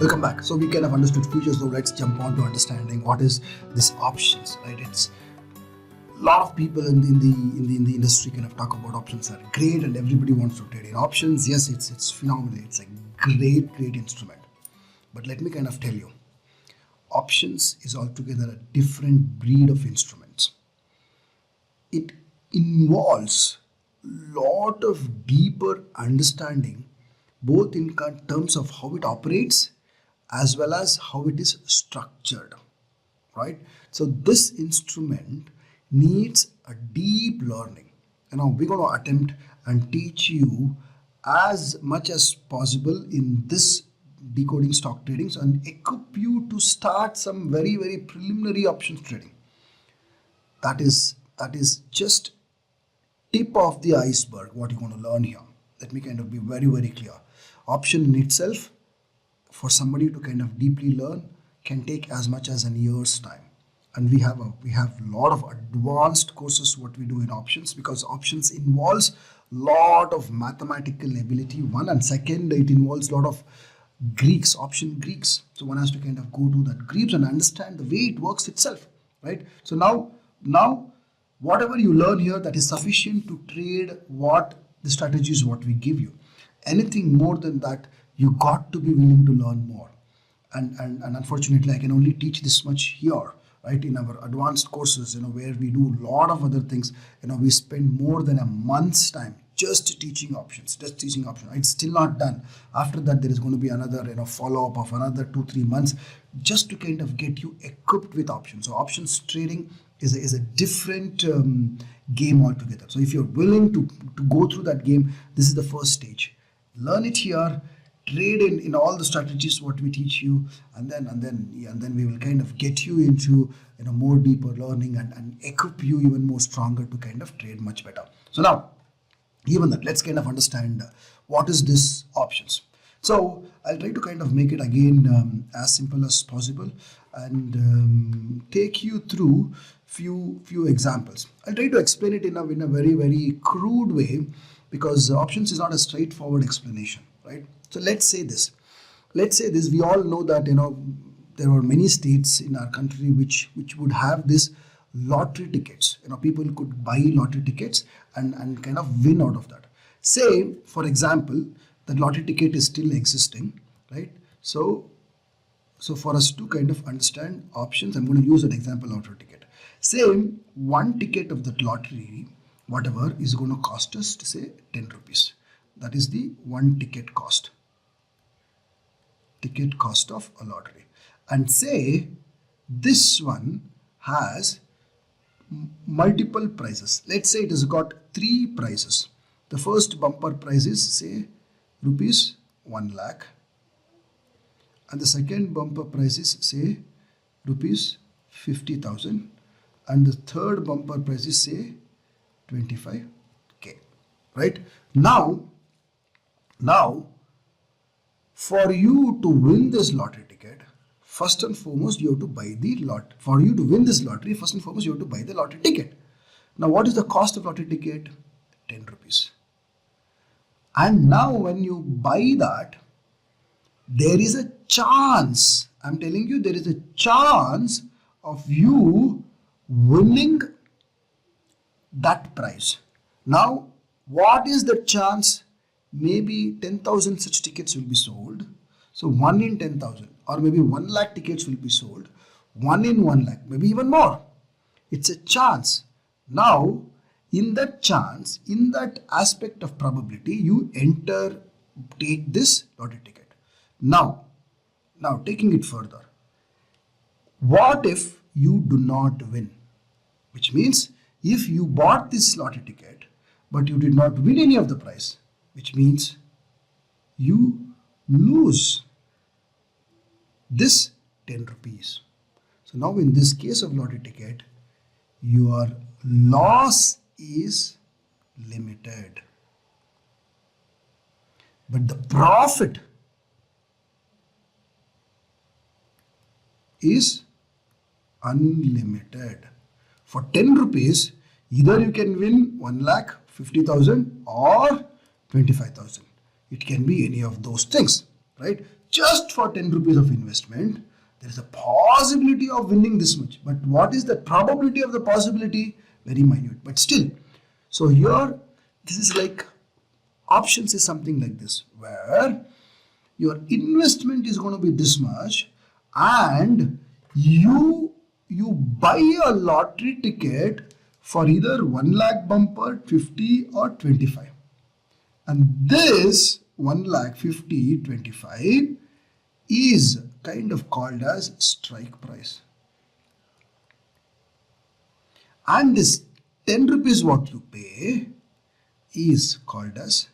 Welcome back. So we kind of understood futures. So let's jump on to understanding what is this options, right? It's a lot of people in the industry kind of talk about options are great and everybody wants to trade in options. Yes, it's phenomenal. It's a great instrument. But let me kind of tell you, options is altogether a different breed of instruments. It involves a lot of deeper understanding, both in terms of how it operates as well as how it is structured, right? So this instrument needs a deep learning. We're going to attempt and teach you as much as possible in this decoding stock trading and equip you to start some very preliminary options trading. That is just tip of the iceberg what you're going to learn here. Let me kind of be very clear. Option in itself, for somebody to kind of deeply learn, can take as much as a year's time. And we have a lot of advanced courses what we do in options, because options involves lot of mathematical ability, one, and second, it involves a lot of Greeks, option Greeks. So one has to kind of go to that Greeks and understand the way it works itself, right? So now whatever you learn here, that is sufficient to trade what the strategies what we give you. Anything more than that, you got to be willing to learn more. And unfortunately, I can only teach this much here, right? In our advanced courses, where we do a lot of other things, we spend more than a month's time just teaching options, It's still not done. After that, there is going to be another, follow-up of another 2-3 months just to kind of get you equipped with options. So options trading is a different game altogether. So if you're willing to go through that game, this is the first stage. Learn it here, trade in all the strategies what we teach you, and then we will kind of get you into more deeper learning and equip you even more stronger to kind of trade much better. So now, given that, let's kind of understand what is this options. So I'll try to kind of make it again as simple as possible and take you through few examples. I'll try to explain it in a very crude way, because options is not a straightforward explanation, right? So let's say this. We all know that there are many states in our country which would have this lottery tickets. People could buy lottery tickets and kind of win out of that. Say, for example, the lottery ticket is still existing, right? So for us to kind of understand options, I'm going to use an example lottery ticket. Say one ticket of that lottery, whatever, is going to cost us to say 10 rupees. That is the one ticket cost of a lottery. And say this one has multiple prizes. Let's say it has got 3 prizes. The first bumper prize is say rupees 1 lakh, and the second bumper price is say rupees 50,000, and the third bumper price is say 25k, right? Now for you to win this lottery ticket, first and foremost you have to buy the lot. For you to win this lottery, first and foremost you have to buy the lottery ticket. Now what is the cost of lottery ticket? 10 rupees. And now when you buy that, there is a chance, I'm telling you, there is a chance of you winning that prize. Now what is the chance? Maybe 10,000 such tickets will be sold. So 1 in 10,000, or maybe 1 lakh tickets will be sold. 1 in 1 lakh, maybe even more. It's a chance. Now, in that chance, in that aspect of probability, you take this lottery ticket. Now taking it further. What if you do not win? Which means if you bought this lottery ticket, but you did not win any of the prize, which means you lose this 10 rupees. So now in this case of lottery ticket, your loss is limited, but the profit is unlimited. For 10 rupees, either you can win 1 lakh, 50,000 or 25,000. It can be any of those things, right? just for 10 rupees of investment, there is a possibility of winning this much. But what is the probability of the possibility? Very minute, but still. So here, this is like, options is something like this, where your investment is going to be this much, and you buy a lottery ticket for either 1 lakh bumper, 50 or 25. And this 1 lakh, 50, 25 is kind of called as strike price. And this 10 rupees what you pay is called as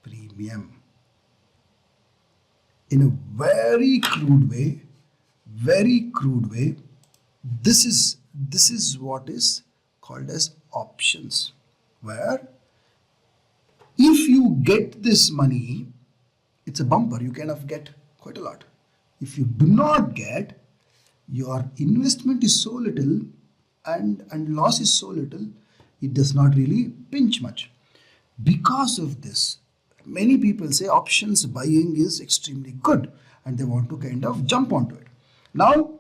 premium. In a very crude way, this is what is called as options, where if you get this money, it's a bumper, you kind of get quite a lot. If you do not get, your investment is so little and loss is so little, it does not really pinch much. Because of this, many people say options buying is extremely good and they want to kind of jump onto it. Now,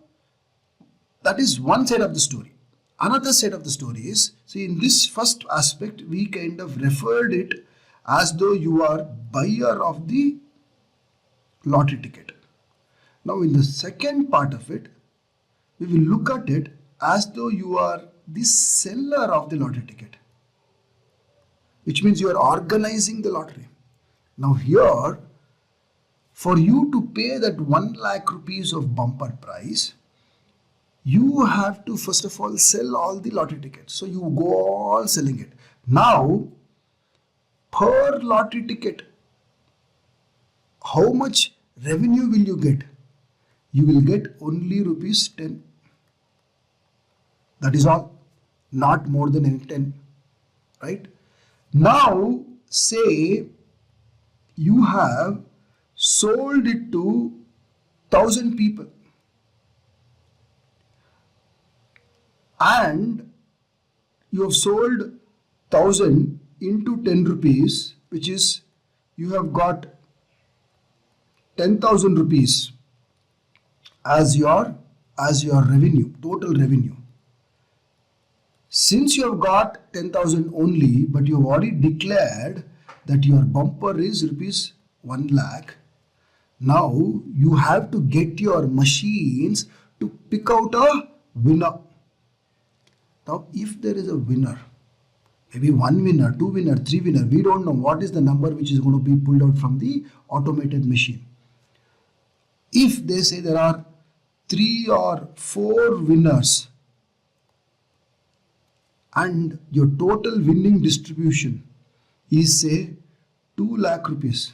that is one side of the story. Another side of the story is, see, in this first aspect, we kind of referred it as though you are buyer of the lottery ticket. Now, in the second part of it, we will look at it as though you are the seller of the lottery ticket, which means you are organizing the lottery. Now here, for you to pay that 1 lakh rupees of bumper price, you have to first of all sell all the lottery tickets. So you go on selling it. Now, per lottery ticket, how much revenue will you get? You will get only rupees 10. That is all, not more than any 10, right? Now, say you have sold it to 1,000 people and you have sold 1,000 into 10 rupees, which is you have got 10,000 rupees as your revenue, total revenue. Since you have got 10,000 only, but you have already declared that your bumper is rupees 1 lakh, now you have to get your machines to pick out a winner. Now, if there is a winner, maybe 1 winner, 2 winner, 3 winner, we don't know what is the number which is going to be pulled out from the automated machine. If they say there are 3 or 4 winners and your total winning distribution is say 2 lakh rupees,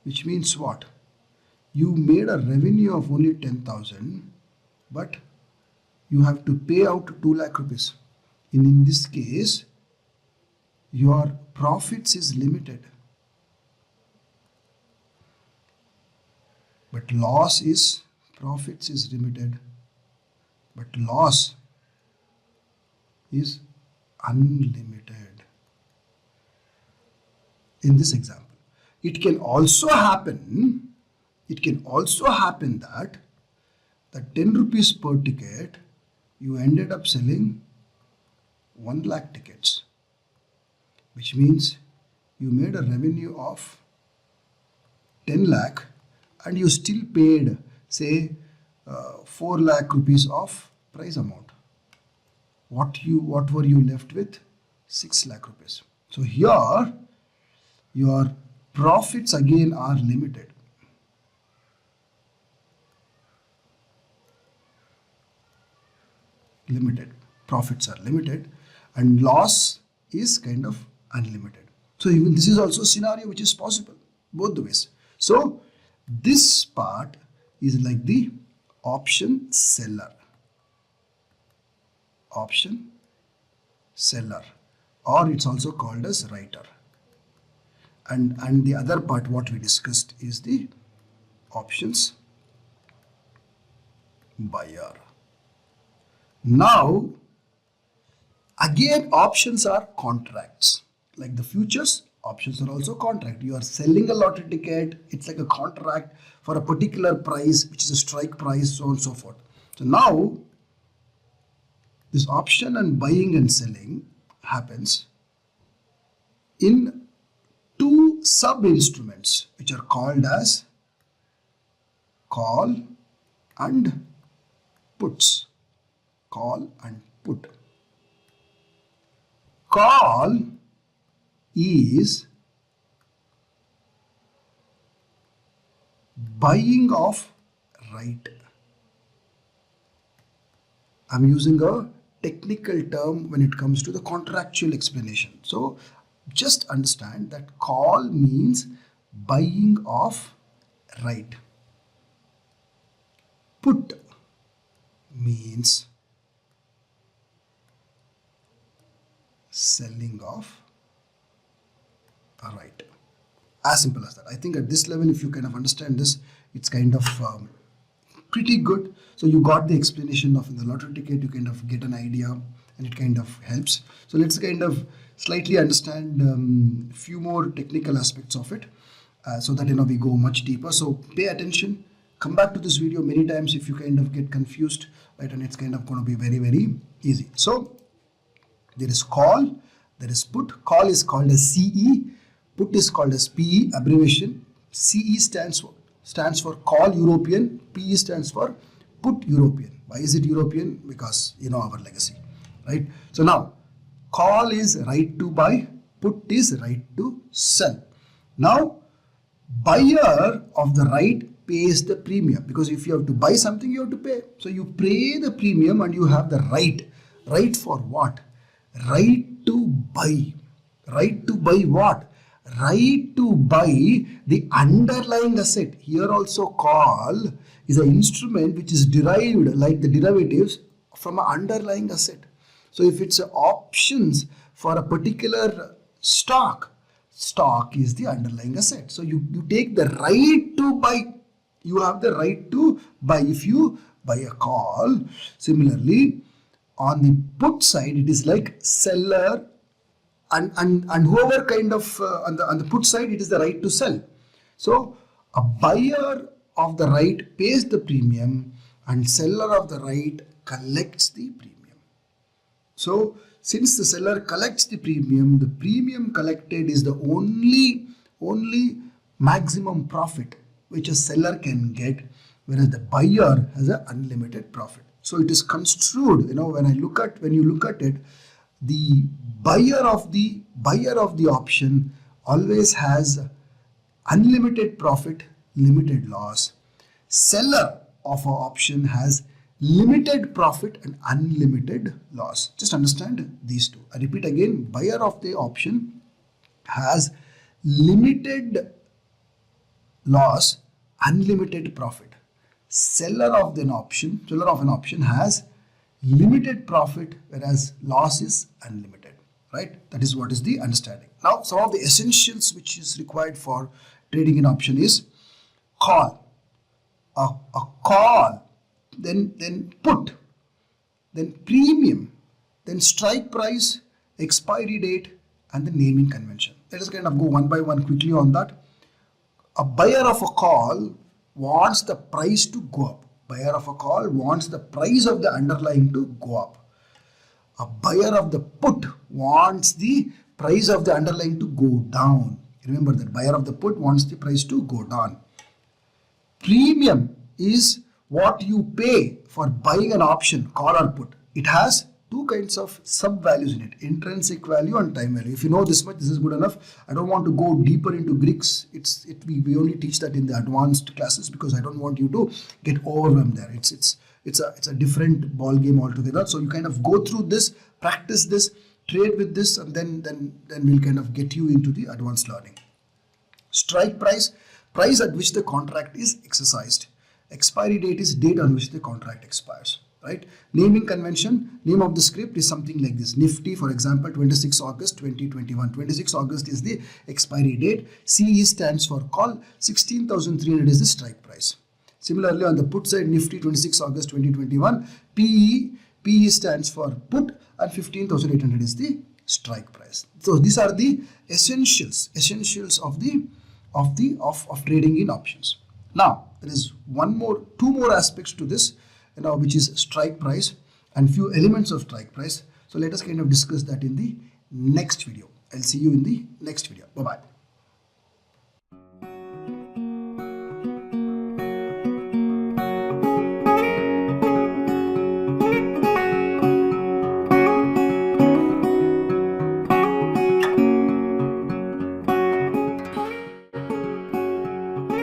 which means what? You made a revenue of only 10,000, but you have to pay out 2 lakh rupees. In this case, your profits is limited, but profits is limited, but loss is unlimited. In this example, it can also happen that the 10 rupees per ticket, you ended up selling 1 lakh tickets, which means you made a revenue of 10 lakh and you still paid say 4 lakh rupees of price amount. What were you left with? 6 lakh rupees. So here your profits again are limited. Profits are limited and loss is kind of unlimited. So even this is also a scenario which is possible both the ways. So this part is like the option seller, or it's also called as writer. And the other part what we discussed is the options buyer. Now, again, options are contracts. Like the futures, Options are also contract. You are selling a lottery ticket. It's like a contract for a particular price, which is a strike price, so on and so forth. So now this option and buying and selling happens in two sub instruments, which are called as call and puts. Call and put. Call is buying of right. I'm using a technical term when it comes to the contractual explanation. So just understand that call means buying of right. Put means selling of a right. As simple as that. I think at this level, if you kind of understand this, it's kind of pretty good. So you got the explanation of the lottery ticket, you kind of get an idea and it kind of helps. So let's kind of slightly understand few more technical aspects of it so that we go much deeper. So pay attention, come back to this video many times if you kind of get confused, right? And it's kind of going to be very, very easy. So there is call, there is put. Call is called as CE, put is called as PE, abbreviation. CE stands for call European, PE stands for put European. Why is it European? Because our legacy, right? So now call is right to buy, put is right to sell. Now buyer of the right pays the premium, because if you have to buy something, you have to pay. So you pay the premium and you have the right. Right for what? Right to buy. Right to buy what? Right to buy the underlying asset. Here also call is an instrument which is derived like the derivatives from an underlying asset. So if it's options for a particular stock, stock is the underlying asset. So you take the right to buy. You have the right to buy if you buy a call. Similarly, on the put side, it is like seller and whoever kind of on the put side, it is the right to sell. So a buyer of the right pays the premium and seller of the right collects the premium. So since the seller collects the premium collected is the only maximum profit which a seller can get, whereas the buyer has an unlimited profit. So it is construed, when you look at it, the buyer of the option always has unlimited profit, limited loss. Seller of an option has limited profit and unlimited loss. Just understand these two. I repeat again, buyer of the option has limited loss, unlimited profit. Seller of an option has limited profit, whereas loss is unlimited, right? That is what is the understanding. Now, some of the essentials which is required for trading an option is call, a call, then put, then premium, then strike price, expiry date, and the naming convention. Let us kind of go one by one quickly on that. A buyer of a call wants the price to go up. Buyer of a call wants the price of the underlying to go up. A buyer of the put wants the price of the underlying to go down. Remember that buyer of the put wants the price to go down. Premium is what you pay for buying an option, call or put. It has two kinds of sub values in it, intrinsic value and time value. If you know this much, this is good enough. I don't want to go deeper into Greeks. We only teach that in the advanced classes because I don't want you to get overwhelmed there. It's a different ball game altogether. So you kind of go through this, practice this, trade with this, and then we'll kind of get you into the advanced learning. Strike price, price at which the contract is exercised. Expiry date is date on which the contract expires. Right? Naming convention, name of the script is something like this. Nifty, for example, 26 August 2021. 26 August is the expiry date. CE stands for call. 16,300 is the strike price. Similarly, on the put side, Nifty 26 August 2021. PE stands for put and 15,800 is the strike price. So these are the essentials of trading in options. Now there is two more aspects to this, which is strike price and few elements of strike price. So let us kind of discuss that in the next video. I'll see you in the next video. Bye bye.